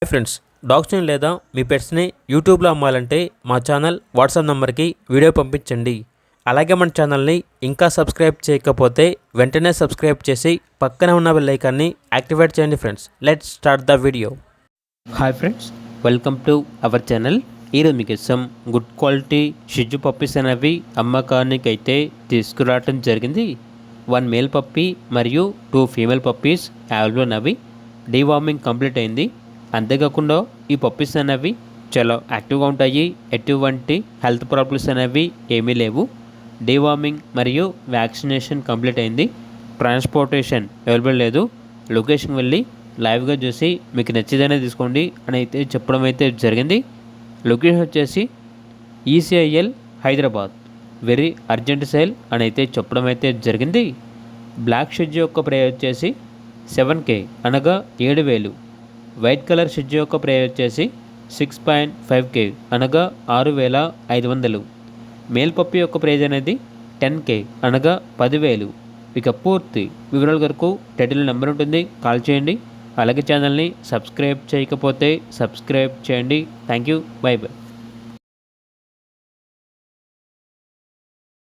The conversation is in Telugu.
హాయ్ ఫ్రెండ్స్, డాగ్స్ని లేదా మీ పెట్స్ని యూట్యూబ్లో అమ్మాలంటే మా ఛానల్ వాట్సాప్ నెంబర్కి వీడియో పంపించండి. అలాగే మన ఛానల్ని ఇంకా సబ్స్క్రైబ్ చేయకపోతే వెంటనే సబ్స్క్రైబ్ చేసి పక్కనే ఉన్న బెల్ ఐకాన్ని యాక్టివేట్ చేయండి. Friends, let's start the video. Hi friends, welcome to our channel. ఈరోజు మీకోసం గుడ్ క్వాలిటీ షిజు పప్పీస్ అనేవి అమ్మకానికి అయితే తీసుకురావడం జరిగింది. 1 మేల్ పప్పీ మరియు 2 ఫీమేల్ పప్పీస్ అవైలబుల్ ఉన్నవి. డీవార్మింగ్ కంప్లీట్ అయింది. అంతేకాకుండా ఈ పప్పీస్ అనేవి చాలా యాక్టివ్గా ఉంటాయి. ఎటువంటి హెల్త్ ప్రాబ్లమ్స్ అనేవి ఏమీ లేవు. డీవార్మింగ్ మరియు వ్యాక్సినేషన్ కంప్లీట్ అయింది. ట్రాన్స్పోర్టేషన్ అవైలబుల్ లేదు. లొకేషన్ వెళ్ళి లైవ్గా చూసి మీకు నచ్చితేనే తీసుకోండి అని అయితే చెప్పడం అయితే జరిగింది. లొకేషన్ వచ్చేసి ECIL Hyderabad. Very urgent sale అని అయితే చెప్పడం అయితే జరిగింది. బ్లాక్ షిజు యొక్క ప్రైస్ వచ్చేసి 7K అనగా 7,000. వైట్ కలర్ షిజు యొక్క ప్రైస్ వచ్చేసి 6.5K అనగా 6,500. మేల్ పప్పీ యొక్క ప్రైజ్ అనేది 10K అనగా 10,000. ఇక పూర్తి వివరాల వరకు టైటిల్ నెంబర్ ఉంటుంది, కాల్ చేయండి. అలాగే ఛానల్ని సబ్స్క్రైబ్ చేయకపోతే సబ్స్క్రైబ్ చేయండి. Thank you, by by.